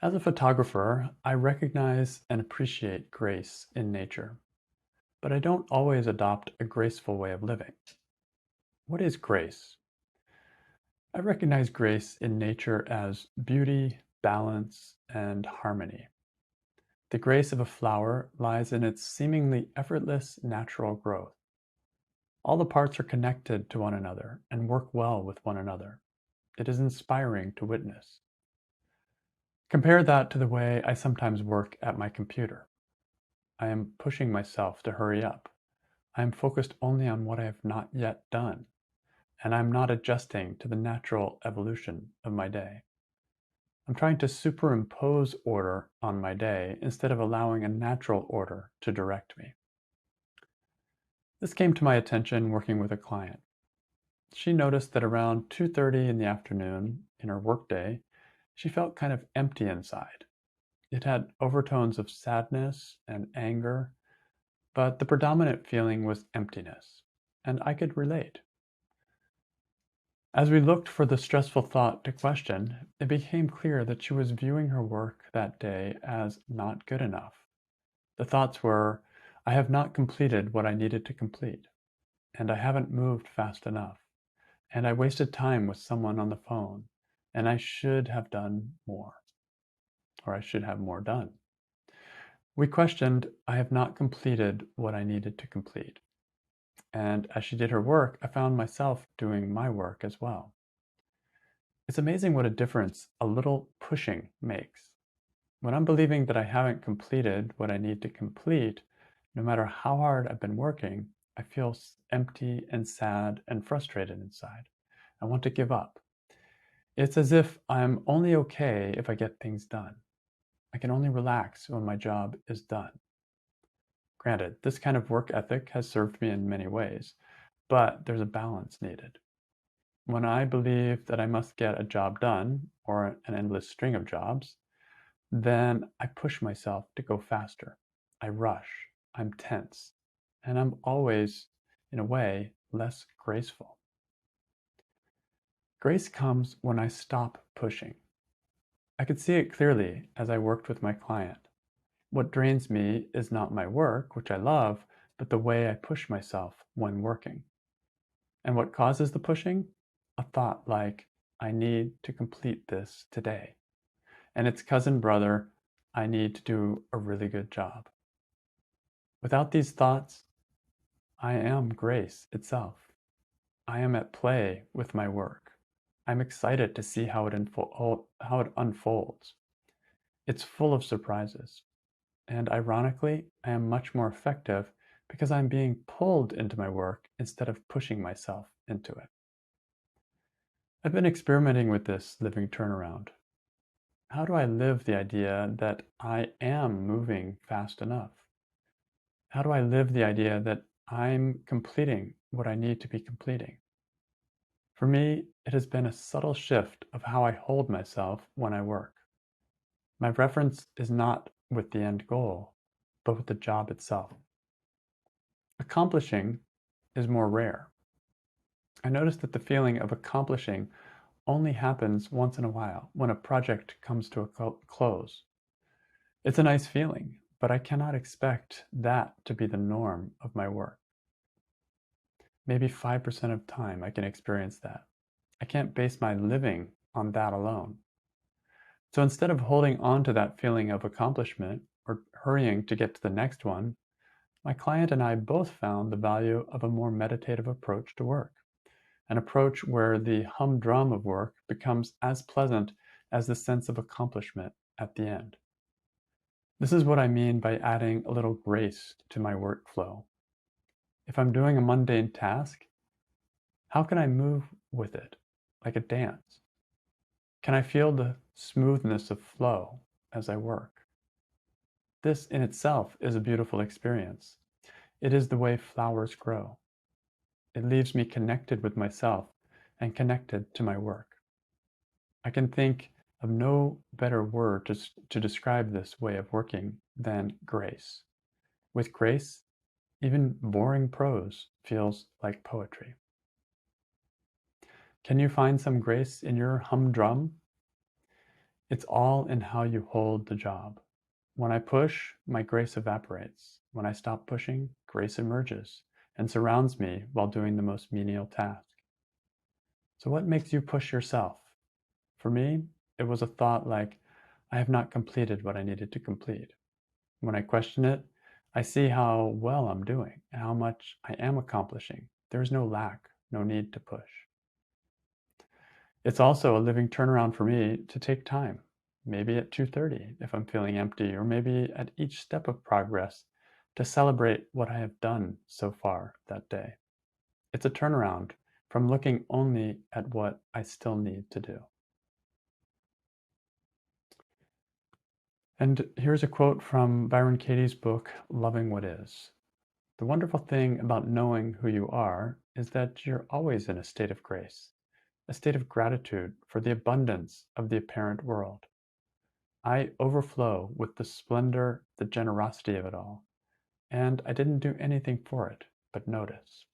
As a photographer, I recognize and appreciate grace in nature, but I don't always adopt a graceful way of living. What is grace? I recognize grace in nature as beauty, balance, and harmony. The grace of a flower lies in its seemingly effortless natural growth. All the parts are connected to one another and work well with one another. It is inspiring to witness. Compare that to the way I sometimes work at my computer. I am pushing myself to hurry up. I am focused only on what I have not yet done, and I'm not adjusting to the natural evolution of my day. I'm trying to superimpose order on my day instead of allowing a natural order to direct me. This came to my attention working with a client. She noticed that around 2:30 in the afternoon in her workday, she felt kind of empty inside. It had overtones of sadness and anger, but the predominant feeling was emptiness, and I could relate. As we looked for the stressful thought to question, it became clear that she was viewing her work that day as not good enough. The thoughts were, I have not completed what I needed to complete, and I haven't moved fast enough, and I wasted time with someone on the phone, and I should have done more, or I should have more done. We questioned, I have not completed what I needed to complete. And as she did her work, I found myself doing my work as well. It's amazing what a difference a little pushing makes. When I'm believing that I haven't completed what I need to complete, no matter how hard I've been working, I feel empty and sad and frustrated inside. I want to give up. It's as if I'm only okay if I get things done. I can only relax when my job is done. Granted, this kind of work ethic has served me in many ways, but there's a balance needed. When I believe that I must get a job done, or an endless string of jobs, then I push myself to go faster. I rush, I'm tense, and I'm always, in a way, less graceful. Grace comes when I stop pushing. I could see it clearly as I worked with my client. What drains me is not my work, which I love, but the way I push myself when working. And what causes the pushing? A thought like, I need to complete this today. And its cousin brother, I need to do a really good job. Without these thoughts, I am grace itself. I am at play with my work. I'm excited to see how it unfolds. It's full of surprises. And ironically, I am much more effective because I'm being pulled into my work instead of pushing myself into it. I've been experimenting with this living turnaround. How do I live the idea that I am moving fast enough? How do I live the idea that I'm completing what I need to be completing? For me, it has been a subtle shift of how I hold myself when I work. My reference is not with the end goal, but with the job itself. Accomplishing is more rare. I noticed that the feeling of accomplishing only happens once in a while when a project comes to a close. It's a nice feeling, but I cannot expect that to be the norm of my work. Maybe 5% of time I can experience that. I can't base my living on that alone. So instead of holding on to that feeling of accomplishment or hurrying to get to the next one, my client and I both found the value of a more meditative approach to work, an approach where the humdrum of work becomes as pleasant as the sense of accomplishment at the end. This is what I mean by adding a little grace to my workflow. If I'm doing a mundane task, how can I move with it like a dance? Can I feel the smoothness of flow as I work? This in itself is a beautiful experience. It is the way flowers grow. It leaves me connected with myself and connected to my work. I can think of no better word to describe this way of working than grace. With grace, even boring prose feels like poetry. Can you find some grace in your humdrum? It's all in how you hold the job. When I push, my grace evaporates. When I stop pushing, grace emerges and surrounds me while doing the most menial task. So what makes you push yourself? For me, it was a thought like, I have not completed what I needed to complete. When I question it, I see how well I'm doing and how much I am accomplishing. There is no lack, no need to push. It's also a living turnaround for me to take time, maybe at 2:30 if I'm feeling empty, or maybe at each step of progress to celebrate what I have done so far that day. It's a turnaround from looking only at what I still need to do. And here's a quote from Byron Katie's book, Loving What Is. The wonderful thing about knowing who you are is that you're always in a state of grace, a state of gratitude for the abundance of the apparent world. I overflow with the splendor, the generosity of it all, and I didn't do anything for it but notice.